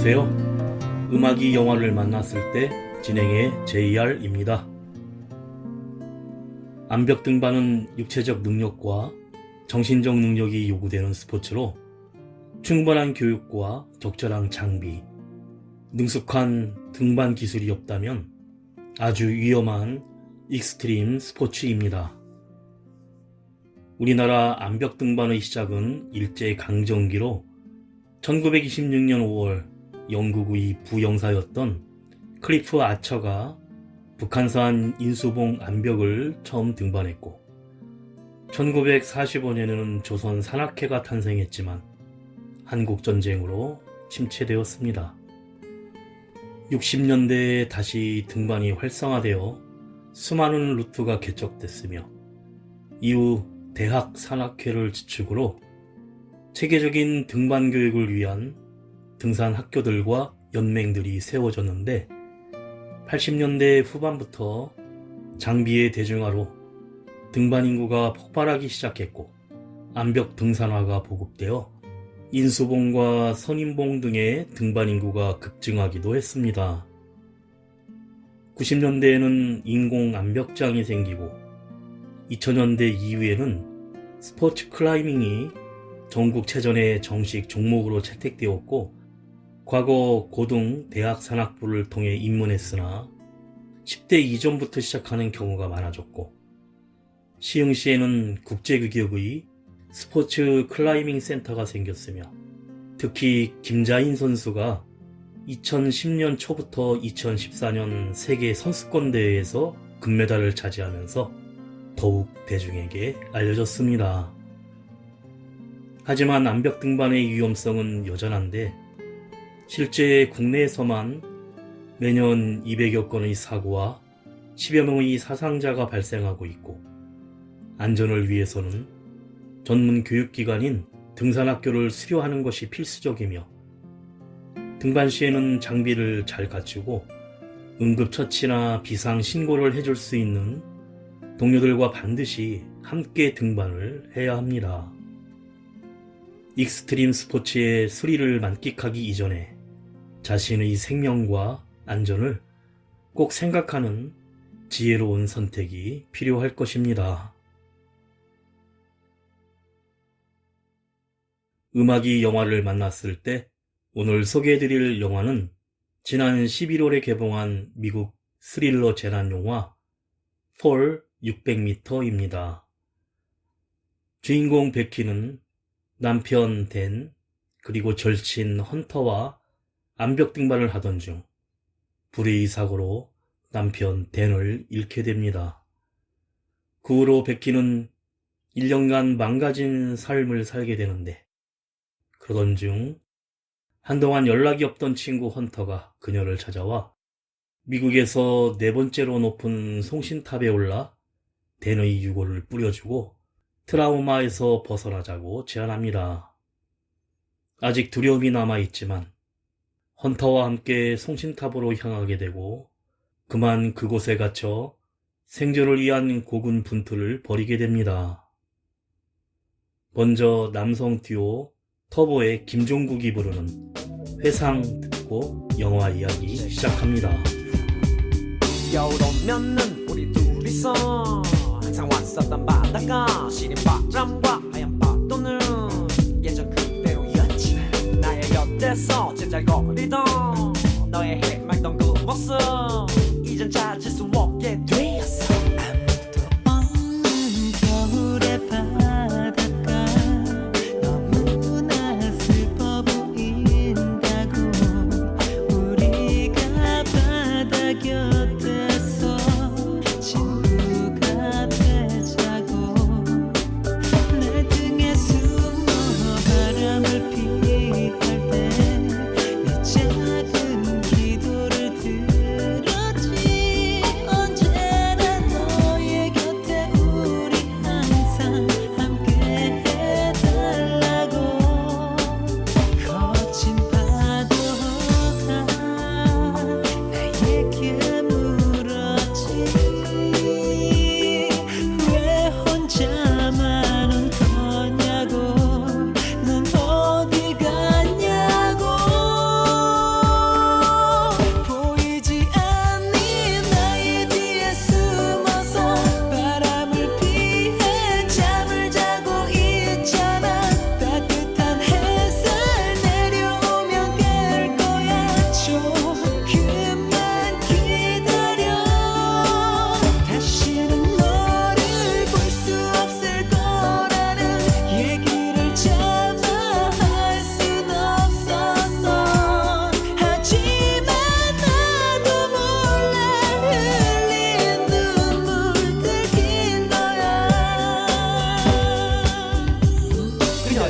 안녕하세요. 음악이 영화를 만났을 때 진행의 JR입니다. 암벽 등반은 육체적 능력과 정신적 능력이 요구되는 스포츠로 충분한 교육과 적절한 장비, 능숙한 등반 기술이 없다면 아주 위험한 익스트림 스포츠입니다. 우리나라 암벽 등반의 시작은 일제강점기로 1926년 5월 영국의 부영사였던 클리프 아처가 북한산 인수봉 암벽을 처음 등반했고 1945년에는 조선 산악회가 탄생했지만 한국전쟁으로 침체되었습니다. 60년대에 다시 등반이 활성화되어 수많은 루트가 개척됐으며 이후 대학 산악회를 주축으로 체계적인 등반 교육을 위한 등산 학교들과 연맹들이 세워졌는데 80년대 후반부터 장비의 대중화로 등반 인구가 폭발하기 시작했고 암벽 등산화가 보급되어 인수봉과 선인봉 등의 등반 인구가 급증하기도 했습니다. 90년대에는 인공 암벽장이 생기고 2000년대 이후에는 스포츠 클라이밍이 전국체전의 정식 종목으로 채택되었고 과거 고등, 대학 산악부를 통해 입문했으나 10대 이전부터 시작하는 경우가 많아졌고 시흥시에는 국제규격의 스포츠 클라이밍 센터가 생겼으며 특히 김자인 선수가 2010년 초부터 2014년 세계 선수권대회에서 금메달을 차지하면서 더욱 대중에게 알려졌습니다. 하지만 암벽 등반의 위험성은 여전한데 실제 국내에서만 매년 200여 건의 사고와 10여 명의 사상자가 발생하고 있고 안전을 위해서는 전문 교육기관인 등산학교를 수료하는 것이 필수적이며 등반 시에는 장비를 잘 갖추고 응급처치나 비상신고를 해줄 수 있는 동료들과 반드시 함께 등반을 해야 합니다. 익스트림 스포츠의 스릴을 만끽하기 이전에 자신의 생명과 안전을 꼭 생각하는 지혜로운 선택이 필요할 것입니다. 음악이 영화를 만났을 때 오늘 소개해드릴 영화는 지난 11월에 개봉한 미국 스릴러 재난영화 폴 600m입니다. 주인공 베키는 남편 댄 그리고 절친 헌터와 암벽 등반을 하던 중 불의의 사고로 남편 댄을 잃게 됩니다. 그 후로 베키는 1년간 망가진 삶을 살게 되는데 그러던 중 한동안 연락이 없던 친구 헌터가 그녀를 찾아와 미국에서 4번째로 높은 송신탑에 올라 댄의 유골을 뿌려주고 트라우마에서 벗어나자고 제안합니다. 아직 두려움이 남아있지만 헌터와 함께 송신탑으로 향하게 되고 그만 그곳에 갇혀 생존을 위한 고군분투를 벌이게 됩니다. 먼저 남성 듀오 터보의 김종국이 부르는 회상 듣고 영화 이야기 시작합니다. 겨울 오면은 우리 둘이서 항상 왔었던 바다가 시린 바람과 하얀 파도는 예전 그대로였지. 나의 곁에서 제잘거리던 너의 해맑던 그 모습 이젠 찾을 수 없게 되었어. 아무도 없는 겨울의 바닷가 너무나 슬퍼 보인다고 우리가 바다 곁에서 친구가 되자고 내 등에 숨어 바람을 피할 때 내 작은 기도를 들었지.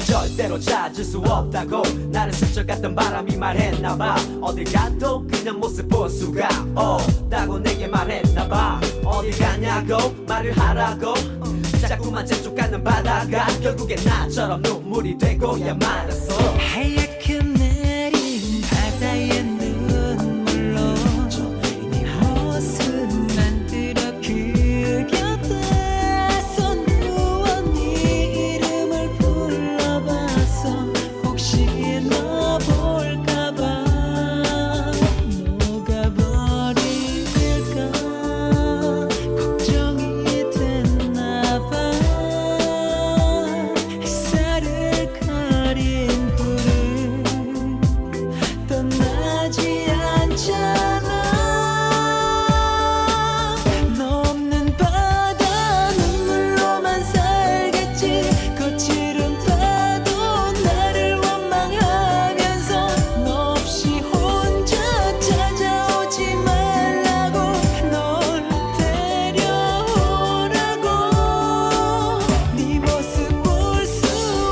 널 절대로 찾을 수 없다고 나를 스쳐갔던 바람이 말했나봐 어딜 가도 그냥 모습 볼 수가 없다고 내게 말했나봐 어딜 가냐고 말을 하라고 자꾸만 재촉하는 바다가 결국엔 나처럼 눈물이 되고야 말았어 하얗게 내린 바다의 눈물로 네 모습 만들어 그 곁에서 누워 네 이름을 불러봤어 혹시 너 볼까봐 녹아버릴까 걱정이 됐나봐 햇살을 가린 불을 떠나지 않잖아 너 없는 바다 눈물로만 살겠지 거칠은 파도 나를 원망하면서 너 없이 혼자 찾아오지 말라고 널 데려오라고 네 모습 볼 수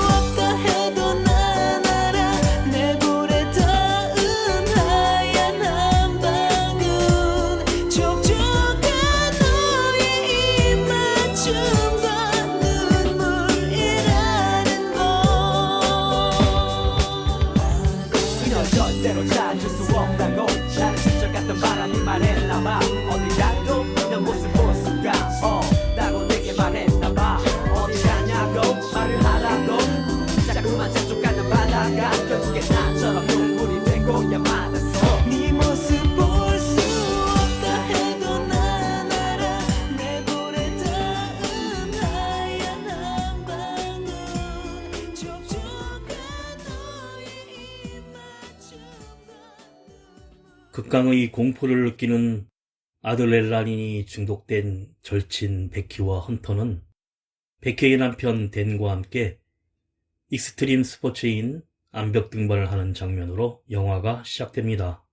없다 해도 난 알아 내 볼에 닿은 하얀 한방울 촉촉한 너의 입맞춤과 눈물이라는 걸 널 절대로 찾을 수 없다고 나를 스쳐갔던 바람이 말했나봐 어딜 가도 내 모습 볼 수가 없다고 내게 말했나봐 어딜 가냐고 말을 하라고 자꾸만 재촉하는 바다가 결국엔 나처럼 눈물이 되고야 말았어 네 모습 볼 수 없다 해도 난 알아 내 볼에 닿은 하얀 한방울 촉촉한 너의 입맞춤과 극강의 공포를 느끼는 아드레날린이 중독된 절친 베키와 헌터는 베키의 남편 댄과 함께 익스트림 스포츠인 암벽 등반을 하는 장면으로 영화가 시작됩니다.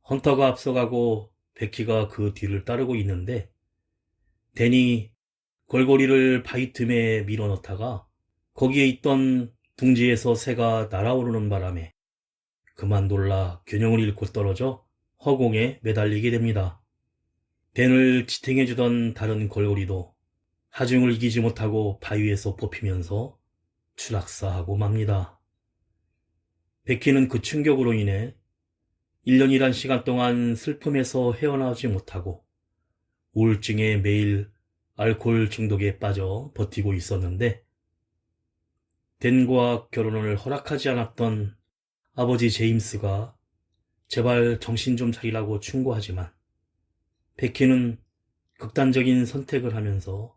헌터가 앞서가고 베키가 그 뒤를 따르고 있는데 댄이 걸고리를 바위 틈에 밀어넣다가 거기에 있던 둥지에서 새가 날아오르는 바람에 그만 놀라 균형을 잃고 떨어져 허공에 매달리게 됩니다. 댄을 지탱해주던 다른 걸고리도 하중을 이기지 못하고 바위에서 뽑히면서 추락사하고 맙니다. 베키는 그 충격으로 인해 1년이란 시간 동안 슬픔에서 헤어나오지 못하고 우울증에 매일 알코올 중독에 빠져 버티고 있었는데 댄과 결혼을 허락하지 않았던 아버지 제임스가 제발 정신 좀 차리라고 충고하지만 베키는 극단적인 선택을 하면서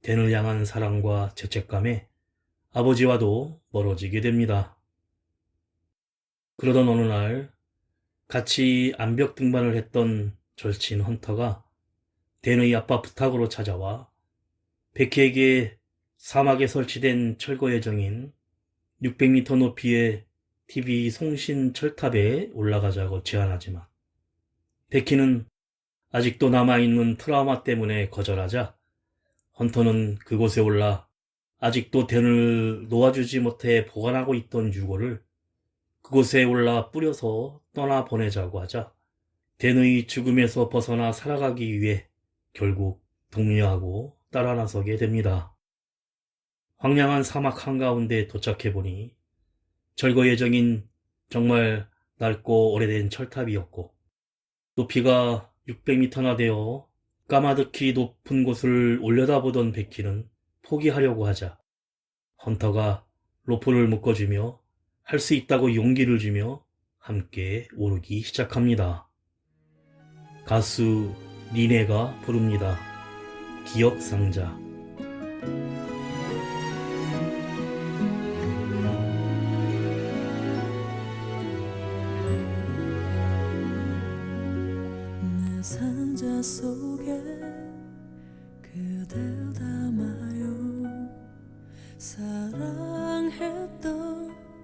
댄을 향한 사랑과 죄책감에 아버지와도 멀어지게 됩니다. 그러던 어느 날 같이 암벽 등반을 했던 절친 헌터가 댄의 아빠 부탁으로 찾아와 베키에게 사막에 설치된 철거 예정인 600m 높이의 TV 송신 철탑에 올라가자고 제안하지만 베키는 아직도 남아있는 트라우마 때문에 거절하자 헌터는 그곳에 올라 아직도 댄을 놓아주지 못해 보관하고 있던 유골을 그곳에 올라 뿌려서 떠나보내자고 하자 댄의 죽음에서 벗어나 살아가기 위해 결국 독려하고 따라 나서게 됩니다. 황량한 사막 한가운데 도착해보니 철거 예정인 정말 낡고 오래된 철탑이었고 높이가 600m나 되어 까마득히 높은 곳을 올려다보던 베키는 포기하려고 하자 헌터가 로프를 묶어주며 할 수 있다고 용기를 주며 함께 오르기 시작합니다. 가수 리네가 부릅니다. 기억상자. 내 상자 속에 그댈 담아요 사랑했던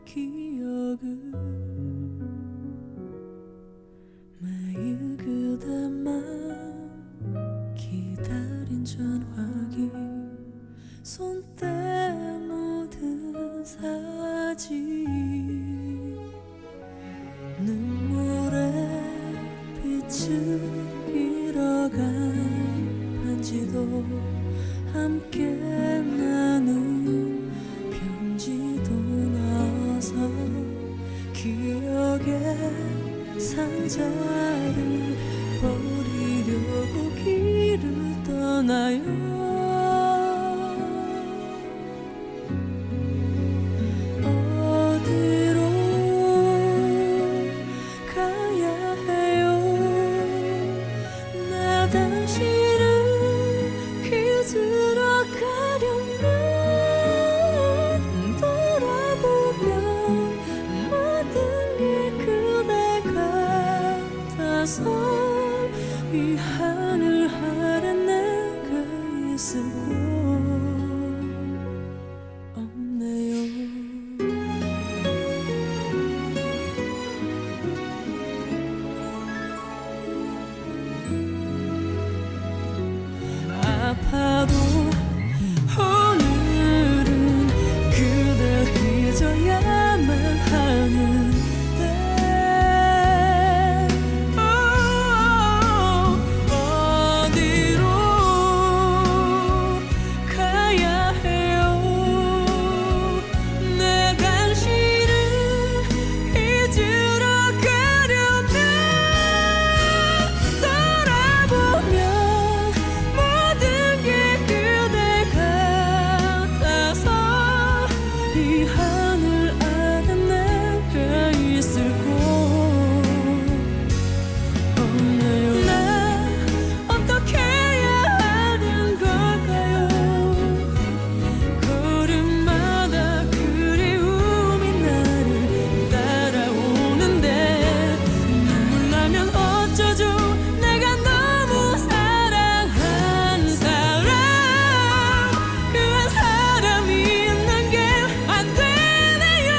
기억을 매일 그대만 기다린 전화기 손때 묻은 사진 눈물에 빛을 잃어간 반지도 함께 나눈 편지도 나와서 기억의 상자를 버리려고 길을 떠나요. 어디로 가야 해요? 나 당신을 잊으러 가려면 돌아보면 모든 게 그대 같아서 이 하늘 아래 내가 있을 곳 없네요. 아파도 오늘은 그댈 잊어야만 하는데 어디로 가야 해요? 내 당신을 잊으러 가려면 돌아보면 모든 게 그대 같아서 이 하늘 아래 내가 있을 곳 없네요. 난 어떻게 해야 하는 걸까요? 걸음마다 그리움이 나를 따라오는데 눈물 나면 어쩌죠? 내가 너무 사랑한 사람 그 한 사람이 있는 게 안 되네요.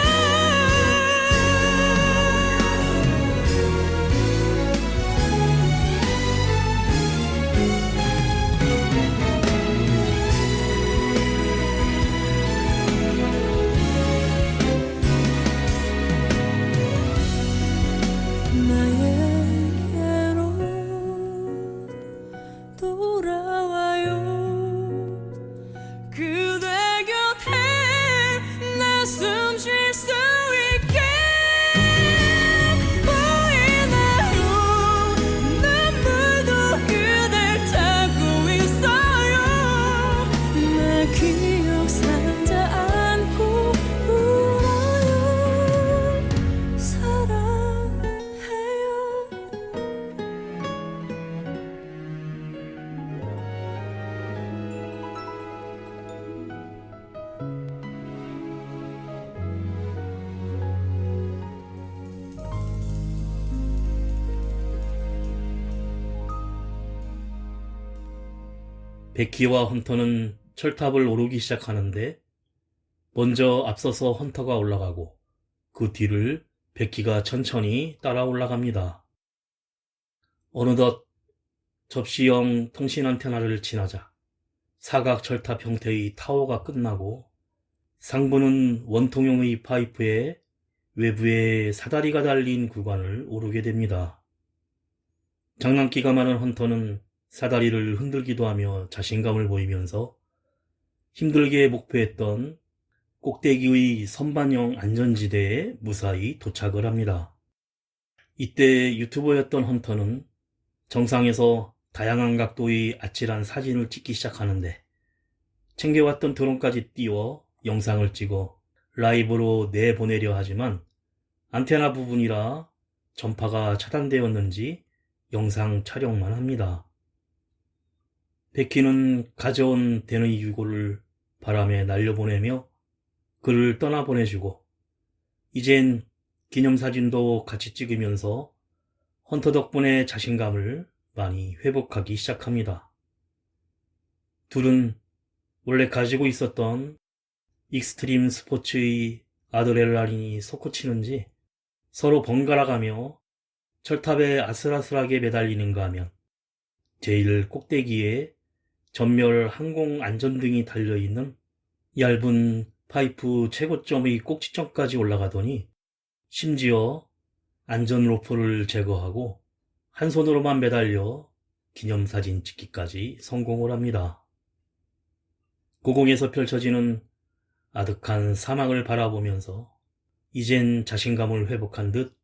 나에게로 돌아와요. 그대 곁에 내 숨 쉴 수 있게 보이나요? 눈물도 그댈 찾고 있어요. 내 기억 상자 안고 울어요. 사랑해요. 베키와 헌터는 철탑을 오르기 시작하는데 먼저 앞서서 헌터가 올라가고 그 뒤를 베키가 천천히 따라 올라갑니다. 어느덧 접시형 통신 안테나를 지나자 사각 철탑 형태의 타워가 끝나고 상부는 원통형의 파이프에 외부에 사다리가 달린 구간을 오르게 됩니다. 장난기가 많은 헌터는 사다리를 흔들기도 하며 자신감을 보이면서 힘들게 목표했던 꼭대기의 선반형 안전지대에 무사히 도착을 합니다. 이때 유튜버였던 헌터는 정상에서 다양한 각도의 아찔한 사진을 찍기 시작하는데 챙겨왔던 드론까지 띄워 영상을 찍어 라이브로 내보내려 하지만 안테나 부분이라 전파가 차단되었는지 영상 촬영만 합니다. 베키는 가져온 대의 유골을 바람에 날려보내며 그를 떠나보내주고 이젠 기념사진도 같이 찍으면서 헌터 덕분에 자신감을 많이 회복하기 시작합니다. 둘은 원래 가지고 있었던 익스트림 스포츠의 아드레날린이 솟구치는지 서로 번갈아가며 철탑에 아슬아슬하게 매달리는가 하면 제일 꼭대기에 전멸 항공 안전등이 달려있는 얇은 파이프 최고점의 꼭지점까지 올라가더니 심지어 안전 로프를 제거하고 한 손으로만 매달려 기념사진 찍기까지 성공을 합니다. 고공에서 펼쳐지는 아득한 사막을 바라보면서 이젠 자신감을 회복한 듯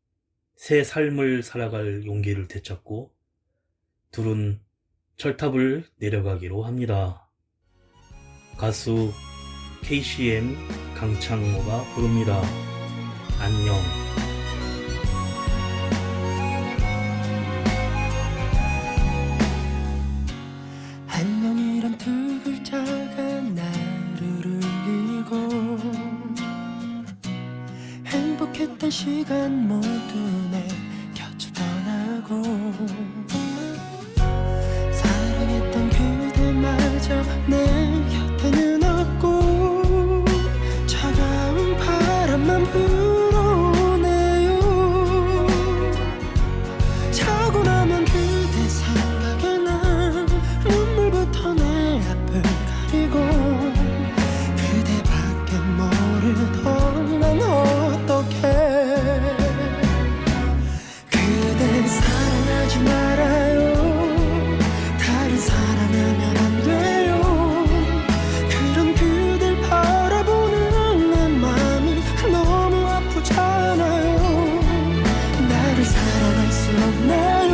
새 삶을 살아갈 용기를 되찾고 둘은 철탑을 내려가기로 합니다. 가수 KCM 강창모가 부릅니다. 안녕. 안녕이란 두 글자가 나를 울리고 행복했던 시간 모두 내 곁을 떠나고 사랑했던 그대마저 내 곁에는 없고 차가운 바람만 불어오네요. 자고 나면 그대 생각에 난 눈물부터 내 앞을 가리고 그대밖에 모르던 난 어떡해. 그대 사랑하지 말아요. 다른 사랑하면 안 돼요. 그런 그댈 바라보는 내 맘이 너무 아프잖아요. 나를 사랑할 수 없나요.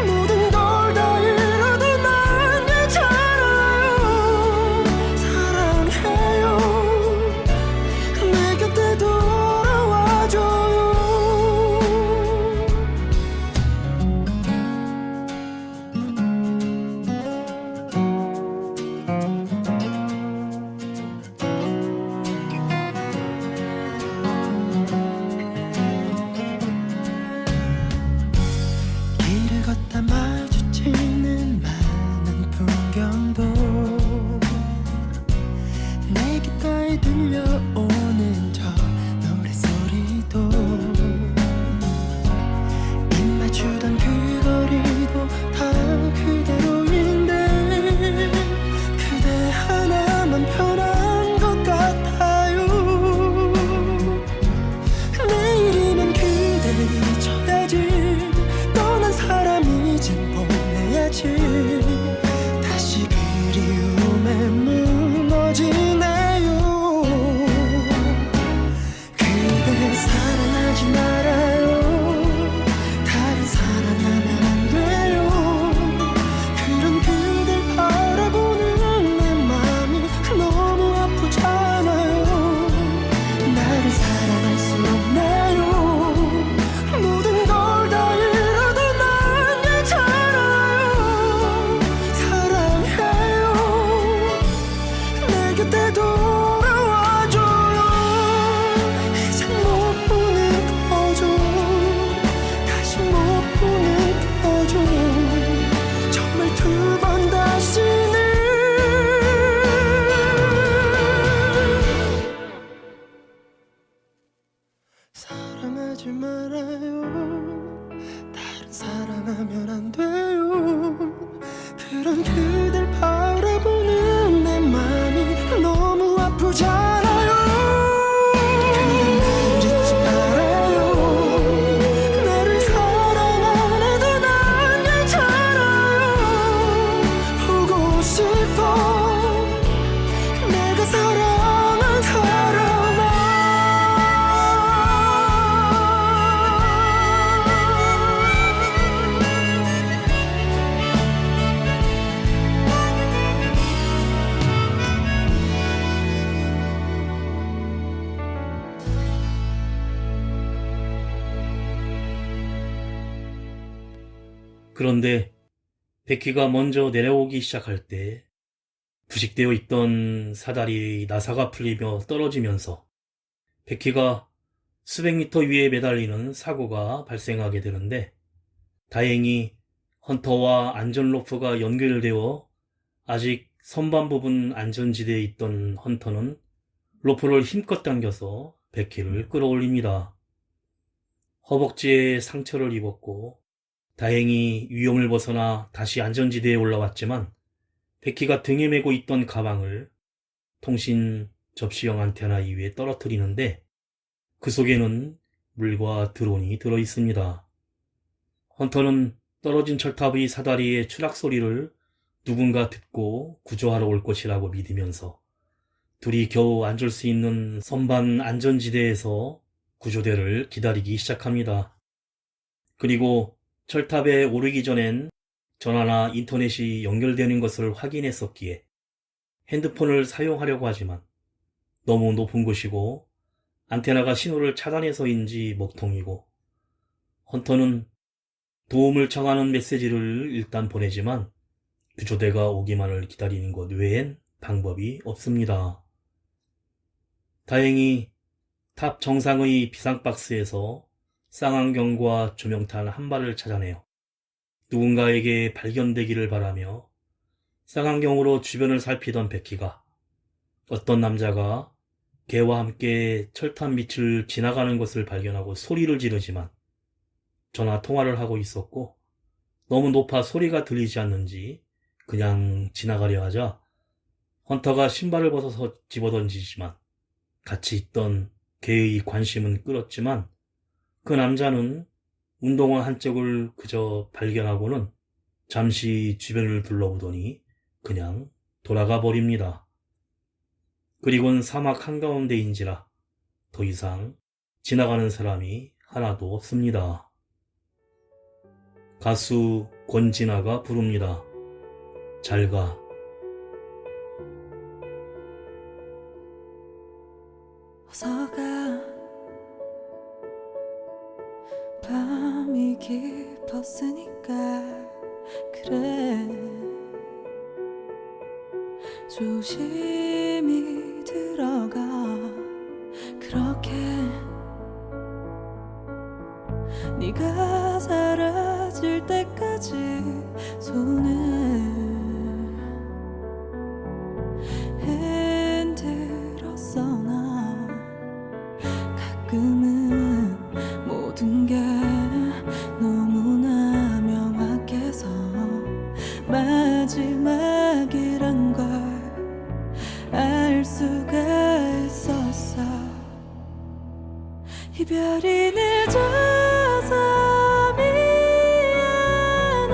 모든 걸 다 잃어도 난 괜찮아요. 사랑해요. 내 곁에 돌아와줘요. 길을 걷다 마주치는 많은 풍경도 내 귓가에 들려오는 저 노랫소리도 입 맞추던 그 거리도 다 그대로인데 그대 하나만 편한 것 같아요. 내일이면 그대를 잊어야지. 떠난 사람 이젠 보내야지. 다시 그리움에 무너지네요. 그대 사랑하지 말아요. 다른 사랑하면 안 돼요. 그런 그댈 바라보는 내 맘이 너무 아프잖아요. 나를 사랑할 수 없나요. 모든 걸 다 잃어도 난 괜찮아요. 사랑해요. 내 곁에 돌아와줘요. 이젠 못 보는 거죠. 다시 못 보는 거죠. 정말 두 번 다시는 사랑하지 말아요. 다른 사랑하면 안 돼요. 그런 그댈 바라보는 내 맘이 너무 아프잖아요. 그대 나를 잊지 말아요. 나를 사랑 안 해도 난 괜찮아요. 보고 싶어. 내가 사랑한 사람아. 그런데 베키가 먼저 내려오기 시작할 때 부식되어 있던 사다리 나사가 풀리며 떨어지면서 베키가 수백 미터 위에 매달리는 사고가 발생하게 되는데 다행히 헌터와 안전로프가 연결되어 아직 선반 부분 안전지대에 있던 헌터는 로프를 힘껏 당겨서 베키를 끌어올립니다. 허벅지에 상처를 입었고 다행히 위험을 벗어나 다시 안전지대에 올라왔지만 베키가 등에 메고 있던 가방을 통신 접시형 안테나 위에 떨어뜨리는데 그 속에는 물과 드론이 들어있습니다. 헌터는 떨어진 철탑의 사다리의 추락 소리를 누군가 듣고 구조하러 올 것이라고 믿으면서 둘이 겨우 앉을 수 있는 선반 안전지대에서 구조대를 기다리기 시작합니다. 그리고 철탑에 오르기 전엔 전화나 인터넷이 연결되는 것을 확인했었기에 핸드폰을 사용하려고 하지만 너무 높은 곳이고 안테나가 신호를 차단해서인지 먹통이고 헌터는 도움을 청하는 메시지를 일단 보내지만 구조대가 오기만을 기다리는 것 외엔 방법이 없습니다. 다행히 탑 정상의 비상박스에서 쌍안경과 조명탄 한 발을 찾아내어 누군가에게 발견되기를 바라며 쌍안경으로 주변을 살피던 베키가 어떤 남자가 개와 함께 철탑 밑을 지나가는 것을 발견하고 소리를 지르지만 전화 통화를 하고 있었고 너무 높아 소리가 들리지 않는지 그냥 지나가려 하자 헌터가 신발을 벗어서 집어던지지만 같이 있던 개의 관심은 끌었지만 그 남자는 운동화 한쪽을 그저 발견하고는 잠시 주변을 둘러보더니 그냥 돌아가 버립니다. 그리고는 사막 한가운데인지라 더 이상 지나가는 사람이 하나도 없습니다. 가수 권진아가 부릅니다. 잘가. 어서가 밤이 깊었으니까 그래 조심히 들어가 그렇게 네가 사라질 때까지 손을 흔들었어 나 가끔은 모든 게 너무나 명확해서 마지막이란 걸 알 수가 있었어 이별이 늦어서 미안해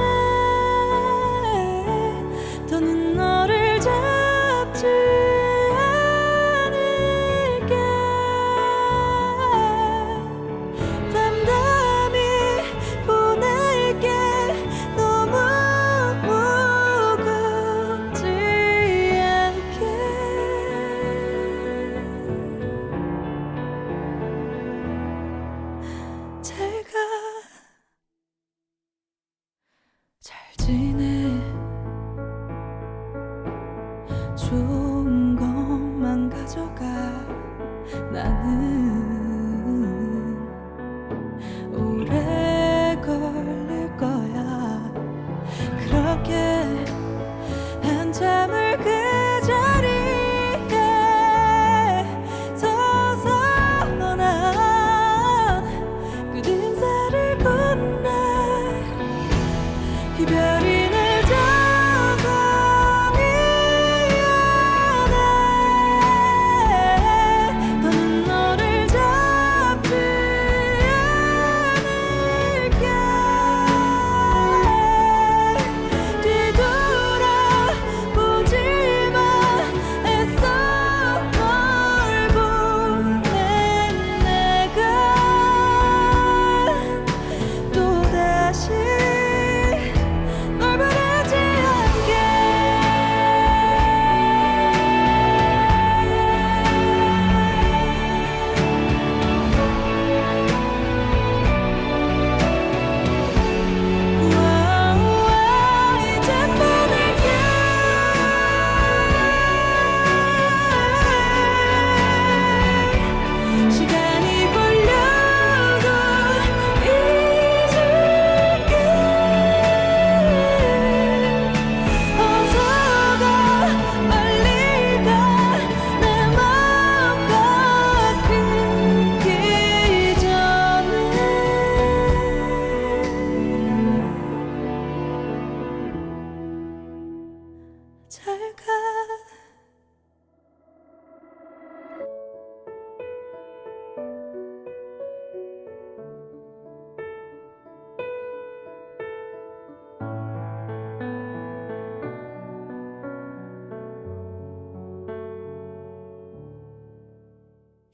더는 너를 잡지 않을게 담담히 보낼게 너무 무겁지 않게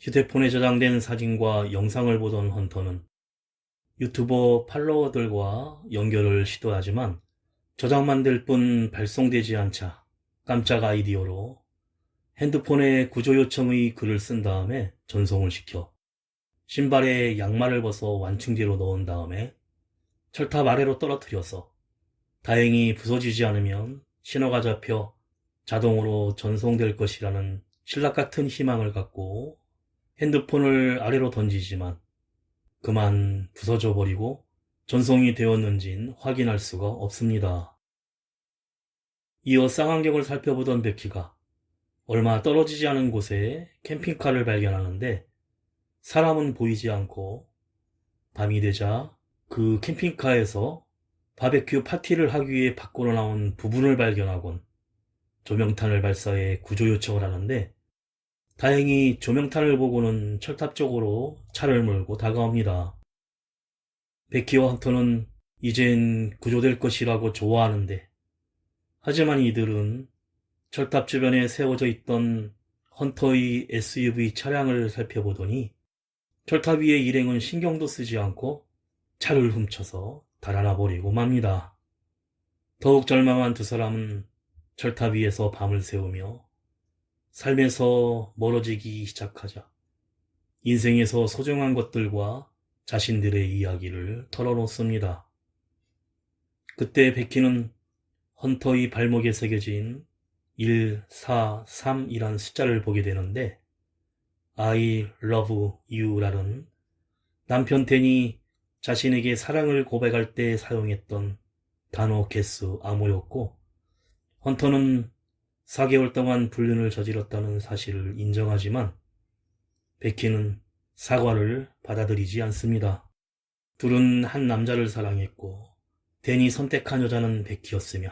휴대폰에 저장된 사진과 영상을 보던 헌터는 유튜버 팔로워들과 연결을 시도하지만 저장만 될 뿐 발송되지 않자 깜짝 아이디어로 핸드폰에 구조 요청의 글을 쓴 다음에 전송을 시켜 신발에 양말을 벗어 완충제로 넣은 다음에 철탑 아래로 떨어뜨려서 다행히 부서지지 않으면 신호가 잡혀 자동으로 전송될 것이라는 신락 같은 희망을 갖고 핸드폰을 아래로 던지지만 그만 부서져 버리고 전송이 되었는진 확인할 수가 없습니다. 이어 쌍안경을 살펴보던 베키가 얼마 떨어지지 않은 곳에 캠핑카를 발견하는데 사람은 보이지 않고 밤이 되자 그 캠핑카에서 바베큐 파티를 하기 위해 밖으로 나온 부분을 발견하곤 조명탄을 발사해 구조 요청을 하는데 다행히 조명탄을 보고는 철탑 쪽으로 차를 몰고 다가옵니다. 베키와 헌터는 이젠 구조될 것이라고 좋아하는데 하지만 이들은 철탑 주변에 세워져 있던 헌터의 SUV 차량을 살펴보더니 철탑 위의 일행은 신경도 쓰지 않고 차를 훔쳐서 달아나 버리고 맙니다. 더욱 절망한 두 사람은 철탑 위에서 밤을 새우며 삶에서 멀어지기 시작하자 인생에서 소중한 것들과 자신들의 이야기를 털어놓습니다. 그때 베키는 헌터의 발목에 새겨진 143이란 숫자를 보게 되는데 I love you라는 남편 댄이 자신에게 사랑을 고백할 때 사용했던 단어 개수 암호였고 헌터는 4개월 동안 불륜을 저질렀다는 사실을 인정하지만 베키는 사과를 받아들이지 않습니다. 둘은 한 남자를 사랑했고 댄이 선택한 여자는 베키였으며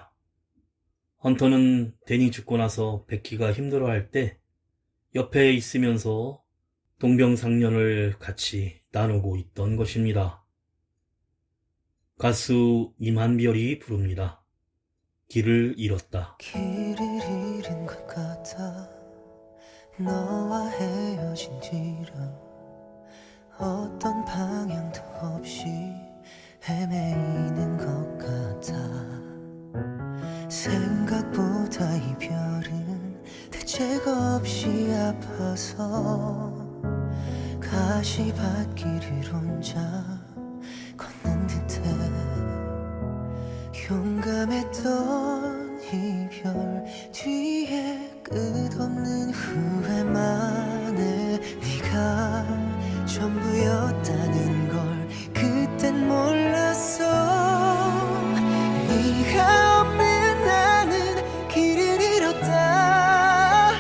헌터는 댄이 죽고 나서 베키가 힘들어할 때 옆에 있으면서 동병상련을 같이 나누고 있던 것입니다. 가수 임한별이 부릅니다. 길을 잃었다. 길을 잃은 것 같아 너와 헤어진 뒤로 어떤 방향도 없이 헤매이는 것 같아 생각보다 이별은 대책 없이 아파서 가시밭길을 혼자 걷는 듯해 용감했던 이별 뒤에 끝없는 후회만에 네가 전부였다는 걸 그땐 몰랐어 네가 없는 나는 길을 잃었다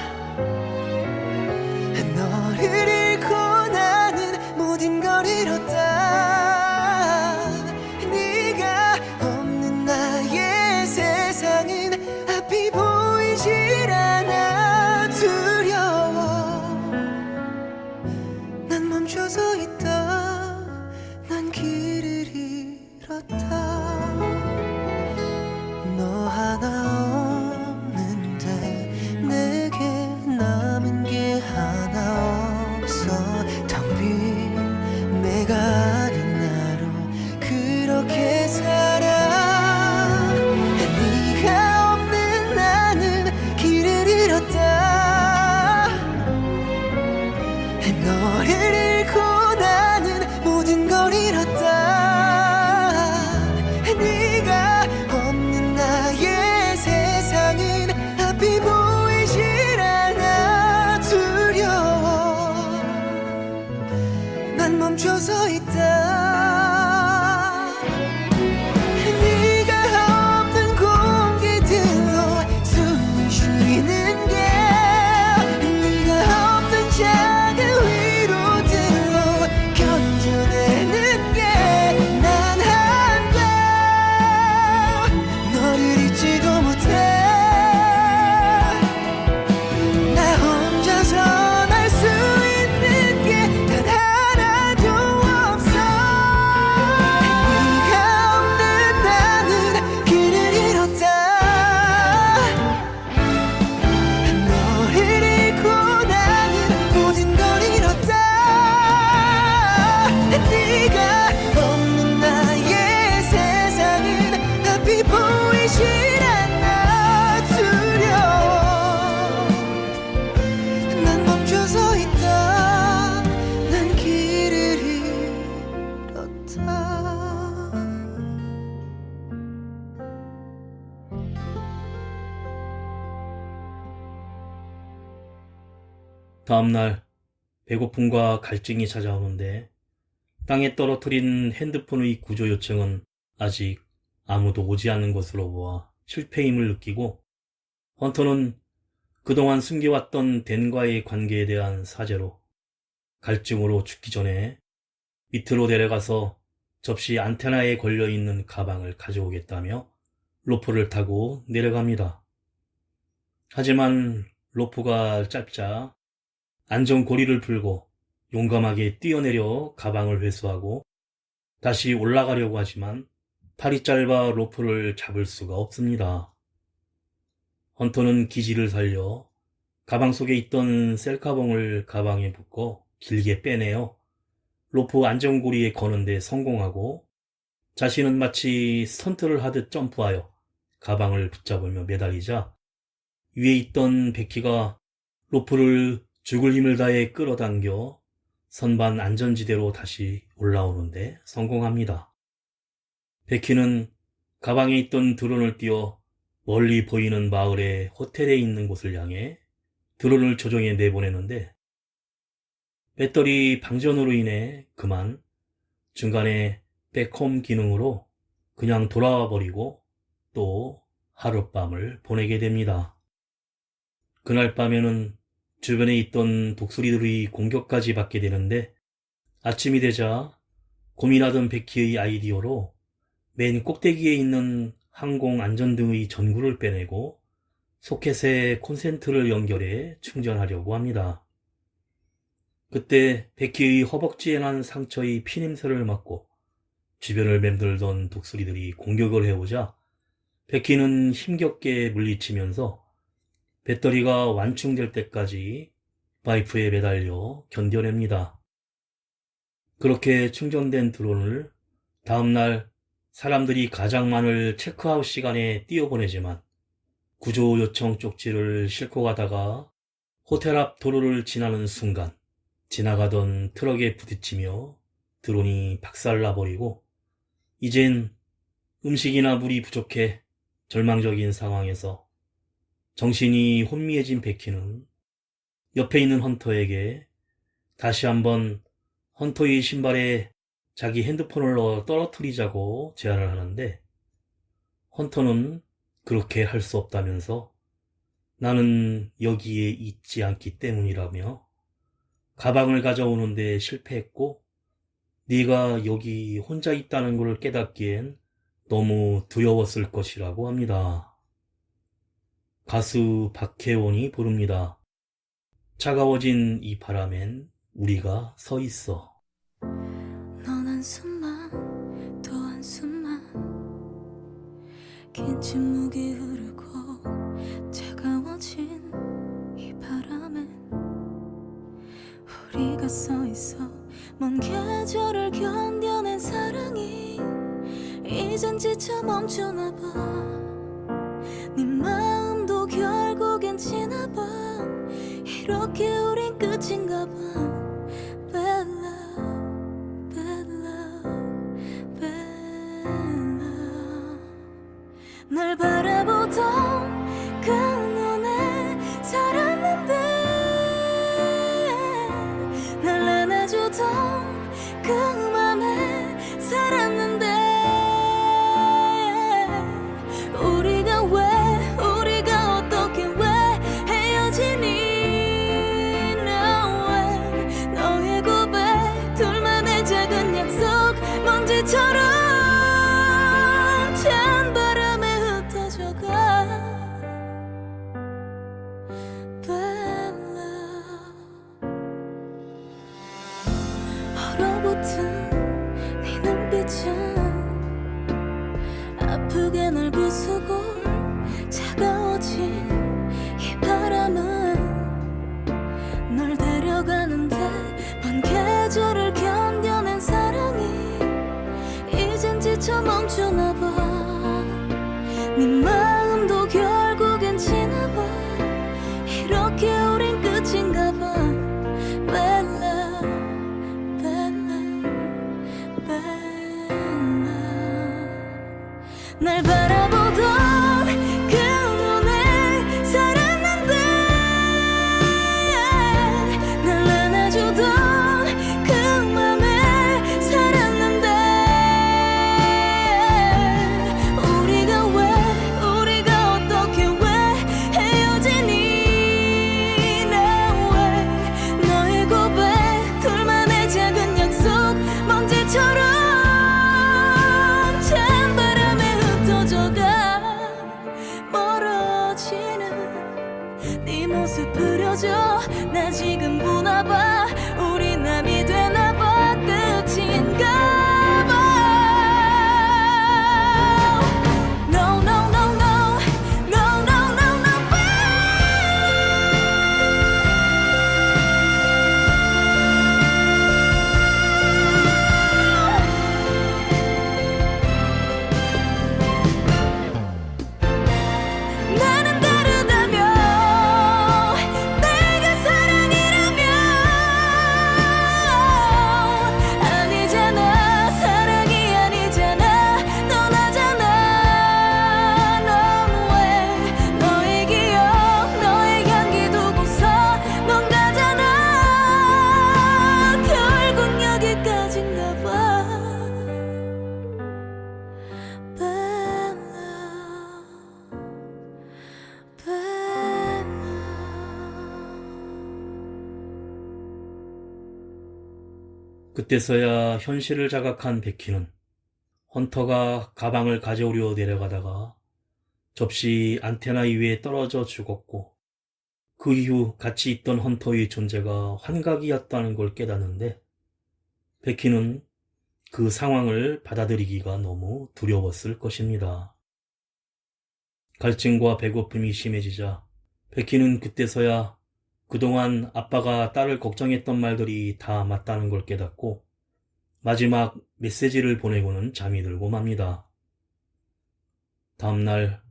너를 잃고 나는 모든 걸 잃었다 네가 없는 나의 세상은 앞이 보이질 않아 두려워 난 멈춰서 있다 난 길을 잃었다 너 하나 없는데 내게 남은 게 하나 없어 텅 빈 내가 아닌 나로 그렇게 살아 네가 없는 나는 길을 잃었다 너를 잃고 나는 모든 걸 잃었다 네가 없는 나의 세상은 앞이 보이질 않아 두려워 난 멈춰서 있다 네가 없는 공기들로 숨을 쉬는 게 네가 없는 작은 위로들로 견뎌내는 게 난 한다 너를 잊지도 못해 나 혼자서 날 수 있는 게 단 하나도 없어 다음날 배고픔과 갈증이 찾아오는데 땅에 떨어뜨린 핸드폰의 구조 요청은 아직 아무도 오지 않는 것으로 보아 실패임을 느끼고 헌터는 그동안 숨겨왔던 댄과의 관계에 대한 사죄로 갈증으로 죽기 전에 밑으로 내려가서 접시 안테나에 걸려있는 가방을 가져오겠다며 로프를 타고 내려갑니다. 하지만 로프가 짧자 안전고리를 풀고 용감하게 뛰어내려 가방을 회수하고 다시 올라가려고 하지만 팔이 짧아 로프를 잡을 수가 없습니다. 헌터는 기지를 살려 가방 속에 있던 셀카봉을 가방에 묶어 길게 빼내어 로프 안전고리에 거는데 성공하고 자신은 마치 스턴트를 하듯 점프하여 가방을 붙잡으며 매달리자 위에 있던 베키가 로프를 죽을 힘을 다해 끌어당겨 선반 안전지대로 다시 올라오는데 성공합니다. 베키는 가방에 있던 드론을 띄워 멀리 보이는 마을의 호텔에 있는 곳을 향해 드론을 조종해 내보내는데 배터리 방전으로 인해 그만 중간에 백홈 기능으로 그냥 돌아와 버리고 또 하룻밤을 보내게 됩니다. 그날 밤에는 주변에 있던 독수리들의 공격까지 받게 되는데 아침이 되자 고민하던 베키의 아이디어로 맨 꼭대기에 있는 항공 안전등의 전구를 빼내고 소켓에 콘센트를 연결해 충전하려고 합니다. 그때 베키의 허벅지에 난 상처의 피냄새를 맡고 주변을 맴돌던 독수리들이 공격을 해오자 베키는 힘겹게 물리치면서 배터리가 완충될 때까지 파이프에 매달려 견뎌냅니다. 그렇게 충전된 드론을 다음날 사람들이 가장 많을 체크아웃 시간에 띄워보내지만 구조 요청 쪽지를 싣고 가다가 호텔 앞 도로를 지나는 순간 지나가던 트럭에 부딪히며 드론이 박살나버리고 이젠 음식이나 물이 부족해 절망적인 상황에서 정신이 혼미해진 베키는 옆에 있는 헌터에게 다시 한번 헌터의 신발에 자기 핸드폰을 넣어 떨어뜨리자고 제안을 하는데 헌터는 그렇게 할 수 없다면서 나는 여기에 있지 않기 때문이라며 가방을 가져오는데 실패했고 네가 여기 혼자 있다는 걸 깨닫기엔 너무 두려웠을 것이라고 합니다. 가수 박혜원이 부릅니다. 차가워진 이 바람엔 우리가 서 있어. 넌 한숨만 또 한숨만 긴 침묵이 흐르고 차가워진 이 바람엔 우리가 서 있어. 먼 계절을 견뎌낸 사랑이 이젠 지쳐 멈추나 봐. 네 마음도 결국엔 지나 봐. 이렇게 우린 끝인가 봐. Bad love, bad love, bad love. 널 바라보던 그 눈에 살았는데 날 안아주던 그 맘에 살았는데 우리가 어떻게 왜 헤어지니. 너의 고백 둘만의 작은 약속 먼지처럼 찬 바람에 흩어져가. Bad love. 얼어붙은 네 눈빛은 아프게 날 부수고 차가워진 이 바람은 널 데려가는데 먼 계절을 견뎌낸 사랑이 이젠 지쳐 멈추나 봐. 네 마음도 결국엔 지나 봐. 이렇게 우린 끝인가 봐. Bad love, bad love, bad love. 날 바라보던 그 눈에 살았는데 나 지금 보나봐 우리 남이 되나봐 끝인가봐 No no no no No no no no 나는 다르다며 내가 사랑이라며 아니잖아 사랑이 아니잖아 떠나잖아 넌 왜 너의 기억 너의 향기 두고서 넌 가잖아 결국 여기까지인가 봐 그때서야 현실을 자각한 베키는 헌터가 가방을 가져오려 내려가다가 접시 안테나 위에 떨어져 죽었고 그 이후 같이 있던 헌터의 존재가 환각이었다는 걸 깨닫는데 베키는 그 상황을 받아들이기가 너무 두려웠을 것입니다. 갈증과 배고픔이 심해지자 베키는 그때서야 그동안 아빠가 딸을 걱정했던 말들이 다 맞다는 걸 깨닫고 마지막 메시지를 보내고는 잠이 들고 맙니다. 다음날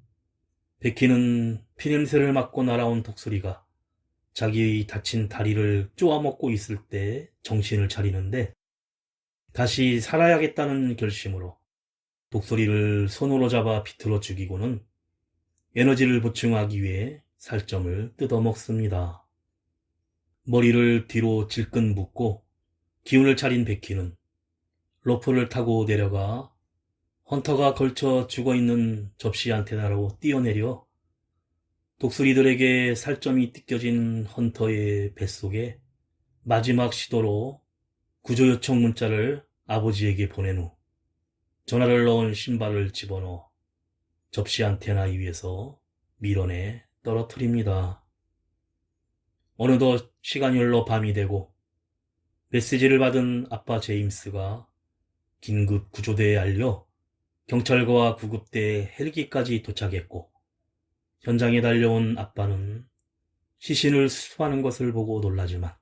베키는 피냄새를 맡고 날아온 독수리가 자기의 다친 다리를 쪼아먹고 있을 때 정신을 차리는데 다시 살아야겠다는 결심으로 독수리를 손으로 잡아 비틀어 죽이고는 에너지를 보충하기 위해 살점을 뜯어먹습니다. 머리를 뒤로 질끈 묶고 기운을 차린 베키는 로프를 타고 내려가 헌터가 걸쳐 죽어있는 접시 안테나로 뛰어내려 독수리들에게 살점이 뜯겨진 헌터의 뱃속에 마지막 시도로 구조 요청 문자를 아버지에게 보낸 후 전화를 넣은 신발을 집어넣어 접시 안테나 위에서 밀어내 떨어뜨립니다. 어느덧 시간이 흘러 밤이 되고 메시지를 받은 아빠 제임스가 긴급 구조대에 알려 경찰과 구급대 헬기까지 도착했고 현장에 달려온 아빠는 시신을 수습하는 것을 보고 놀라지만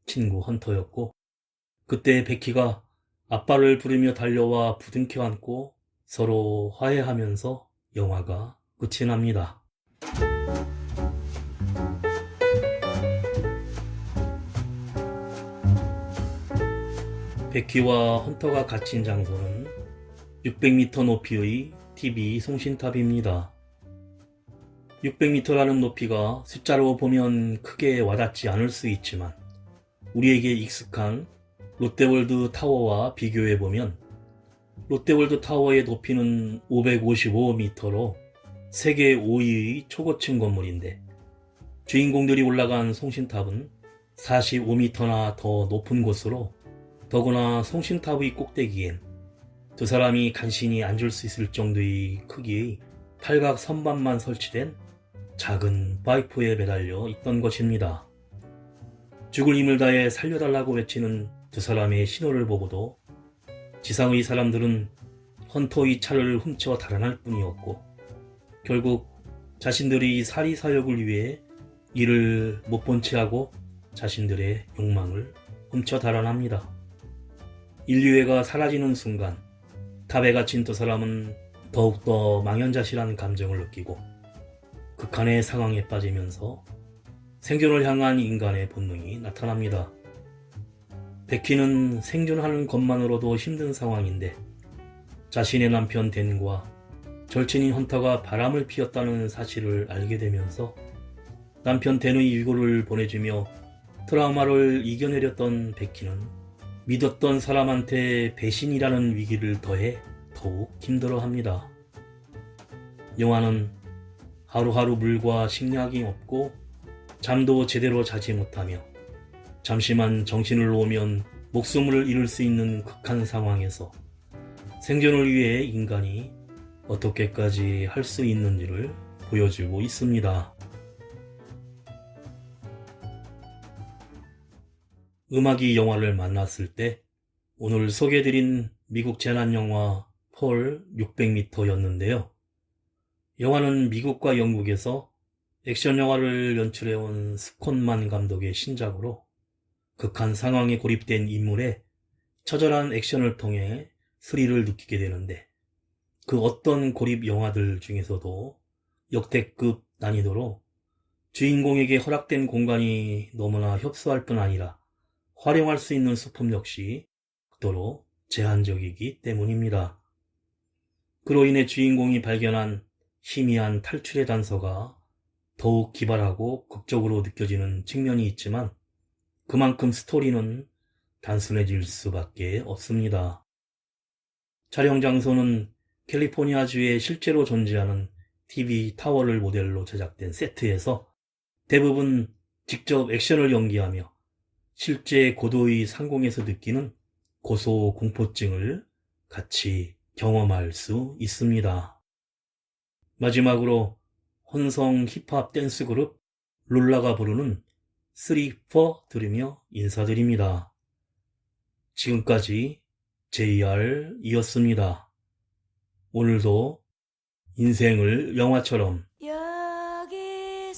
친구 헌터였고 그때 베키가 아빠를 부르며 달려와 부둥켜 안고 서로 화해하면서 영화가 끝이 납니다. 베키와 헌터가 갇힌 장소는 600m 높이의 TV 송신탑입니다. 600m라는 높이가 숫자로 보면 크게 와닿지 않을 수 있지만 우리에게 익숙한 롯데월드 타워와 비교해보면 롯데월드 타워의 높이는 555m로 세계 5위의 초고층 건물인데 주인공들이 올라간 송신탑은 45m나 더 높은 곳으로 더구나 송신탑의 꼭대기엔 두 사람이 간신히 앉을 수 있을 정도의 크기의 팔각 선반만 설치된 작은 파이프에 매달려 있던 것입니다. 죽을 힘을 다해 살려달라고 외치는 두 사람의 신호를 보고도 지상의 사람들은 헌터의 차를 훔쳐 달아날 뿐이었고 결국 자신들이 사리사욕을 위해 이를 못 본 채 하고 자신들의 욕망을 훔쳐 달아납니다. 인류애가 사라지는 순간 탑에 갇힌 두 사람은 더욱더 망연자실한 감정을 느끼고 극한의 상황에 빠지면서 생존을 향한 인간의 본능이 나타납니다. 베키는 생존하는 것만으로도 힘든 상황인데 자신의 남편 댄과 절친인 헌터가 바람을 피웠다는 사실을 알게 되면서 남편 댄의 위고를 보내주며 트라우마를 이겨내렸던 베키는 믿었던 사람한테 배신이라는 위기를 더해 더욱 힘들어합니다. 영화는 하루하루 물과 식량이 없고 잠도 제대로 자지 못하며 잠시만 정신을 놓으면 목숨을 잃을 수 있는 극한 상황에서 생존을 위해 인간이 어떻게까지 할 수 있는지를 보여주고 있습니다. 음악이 영화를 만났을 때 오늘 소개해드린 미국 재난영화 폴 600m였는데요. 영화는 미국과 영국에서 액션 영화를 연출해온 스콧만 감독의 신작으로 극한 상황에 고립된 인물의 처절한 액션을 통해 스릴을 느끼게 되는데 그 어떤 고립 영화들 중에서도 역대급 난이도로 주인공에게 허락된 공간이 너무나 협소할 뿐 아니라 활용할 수 있는 소품 역시 극도로 제한적이기 때문입니다. 그로 인해 주인공이 발견한 희미한 탈출의 단서가 더욱 기발하고 극적으로 느껴지는 측면이 있지만 그만큼 스토리는 단순해질 수밖에 없습니다. 촬영 장소는 캘리포니아주에 실제로 존재하는 TV 타워를 모델로 제작된 세트에서 대부분 직접 액션을 연기하며 실제 고도의 상공에서 느끼는 고소공포증을 같이 경험할 수 있습니다. 마지막으로 혼성 힙합 댄스 그룹 룰라가 부르는 3-4 들으며 인사드립니다. 지금까지 JR이었습니다. 오늘도 인생을 영화처럼 여기